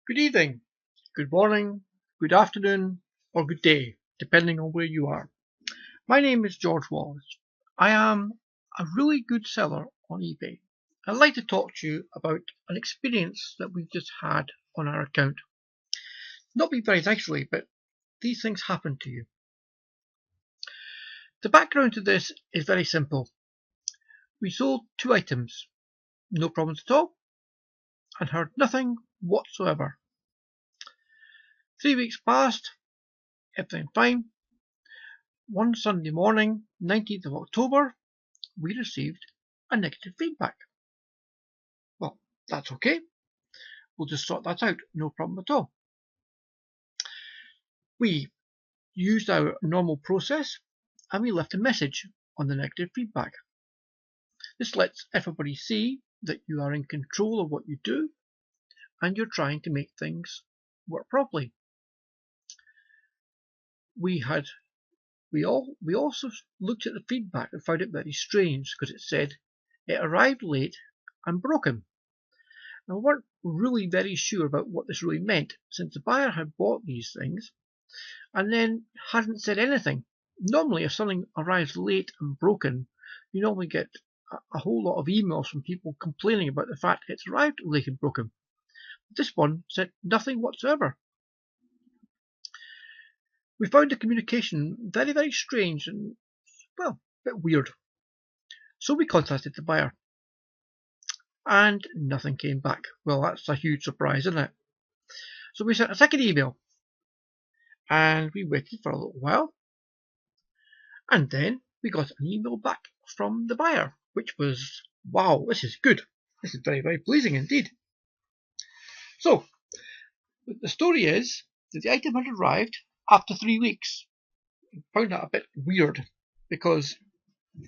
Good evening, good morning, good afternoon, or good day, depending on where you are. My name is George Wallace. I am a really good seller on eBay. I'd like to talk to you about an experience that we've just had on our account. Not be very nicely, but these things happen to you. The background to this is very simple. We sold 2 items, no problems at all, and heard nothing whatsoever. 3 weeks passed, everything fine. One Sunday morning, 19th of October, we received a negative feedback. Well, that's okay. We'll just sort that out, no problem at all. We used our normal process and we left a message on the negative feedback. This lets everybody see that you are in control of what you do and you're trying to make things work properly. We also looked at the feedback and found it very strange because it said it arrived late and broken. Now, we weren't really very sure about what this really meant since the buyer had bought these things and then hadn't said anything. Normally, if something arrives late and broken, you normally get a whole lot of emails from people complaining about the fact it's arrived late and broken. This one said nothing whatsoever. We found the communication very, very strange and, well, a bit weird. So we contacted the buyer. And nothing came back. Well, that's a huge surprise, isn't it? So we sent a second email. And we waited for a little while. And then we got an email back from the buyer, which was, wow, this is good. This is very, very pleasing indeed. So, the story is that the item had arrived after 3 weeks. I found that a bit weird because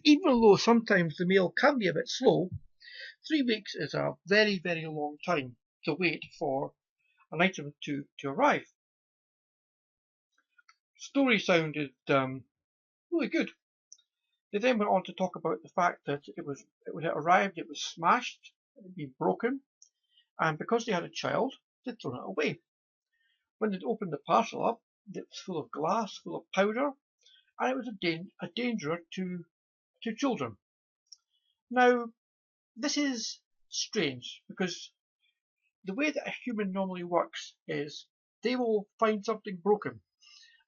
even though sometimes the mail can be a bit slow, 3 weeks is a very, very long time to wait for an item to arrive. The story sounded really good. They then went on to talk about the fact that it had arrived, it was smashed, it had been broken, and because they had a child, they'd thrown it away. When they'd opened the parcel up, it was full of glass, full of powder, and it was a danger to children. Now, this is strange because the way that a human normally works is they will find something broken,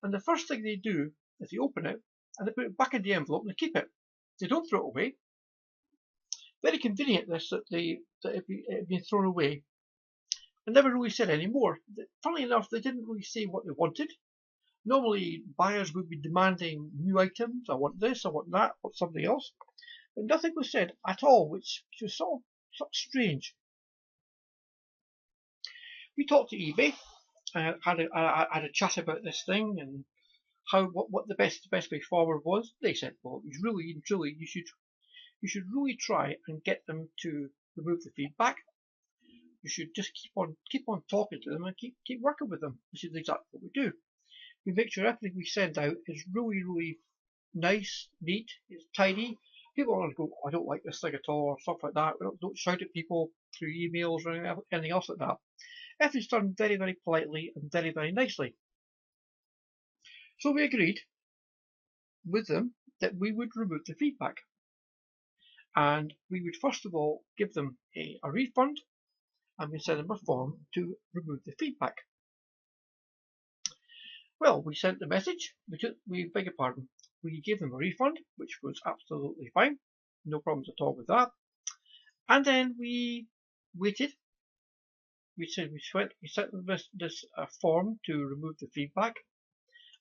and the first thing they do is they open it and they put it back in the envelope and they keep it. They don't throw it away. Very convenient this that it had been thrown away and never really said any more. Funnily enough, they didn't really say what they wanted. Normally, buyers would be demanding new items. I want this, I want that, I want something else. But nothing was said at all, which was sort of strange. We talked to eBay, had a chat about this thing and what the best way forward was. They said, well, it was really and truly you should really try and get them to remove the feedback. You should just keep on talking to them and keep working with them, which is exactly what we do. We make sure everything we send out is really, really nice, neat, it's tidy. People don't go, I don't like this thing at all, or stuff like that. We don't shout at people through emails or anything else like that. Everything's done very, very politely and very, very nicely. So we agreed with them that we would remove the feedback. And we would first of all give them a refund and we send them a form to remove the feedback. Well, we sent the message, we beg your pardon, we gave them a refund, which was absolutely fine, no problems at all with that. And then we waited. We sent them this form to remove the feedback,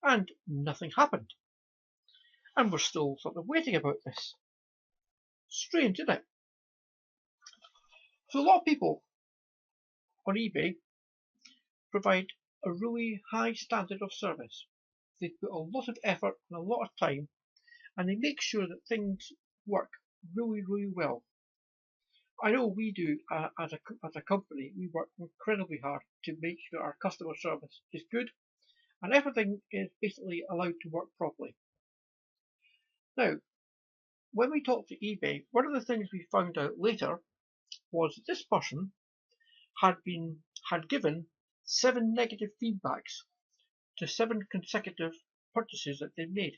and nothing happened. And we're still sort of waiting about this. Strange, isn't it? So a lot of people on eBay provide a really high standard of service. They put a lot of effort and a lot of time, and they make sure that things work really, really well. I know we do as a company. We work incredibly hard to make sure our customer service is good, and everything is basically allowed to work properly. Now, when we talked to eBay, one of the things we found out later was that this person had given 7 negative feedbacks to 7 consecutive purchases that they've made,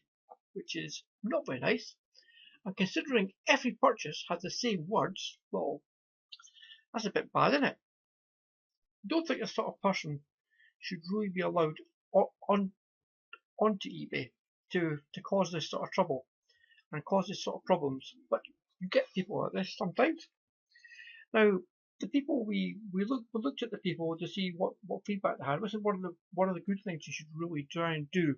which is not very nice. And considering every purchase had the same words, well, that's a bit bad, isn't it? I don't think this sort of person should really be allowed onto eBay to cause this sort of trouble and cause this sort of problems. But you get people like this sometimes. Now, the people we looked at the people to see what feedback they had. This is one of the good things you should really try and do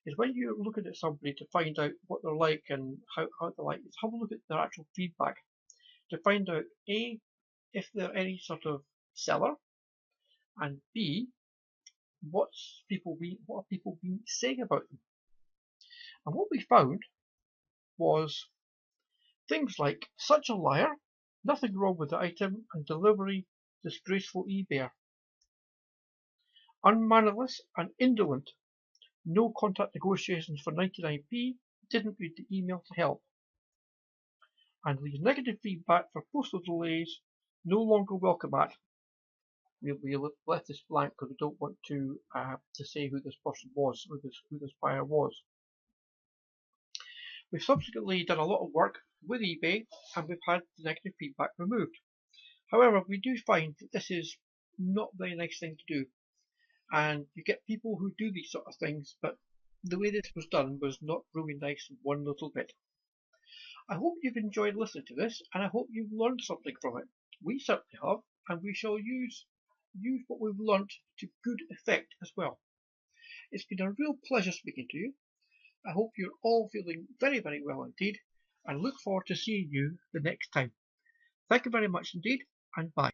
is when you're looking at somebody to find out what they're like and how they're like, is have a look at their actual feedback to find out A, if they're any sort of seller, and B, what are people been saying about them. And what we found was things like such a liar, nothing wrong with the item, and delivery disgraceful eBayer. Unmannerless and indolent, no contact negotiations for 99p, didn't read the email to help. And leaves negative feedback for postal delays, no longer welcome at. We left this blank because we don't want to say who this person was, who this buyer was. We've subsequently done a lot of work with eBay and we've had the negative feedback removed. However, we do find that this is not a very nice thing to do. And you get people who do these sort of things, but the way this was done was not really nice one little bit. I hope you've enjoyed listening to this, and I hope you've learned something from it. We certainly have, and we shall use what we've learned to good effect as well. It's been a real pleasure speaking to you. I hope you're all feeling very, very well indeed, and look forward to seeing you the next time. Thank you very much indeed, and bye.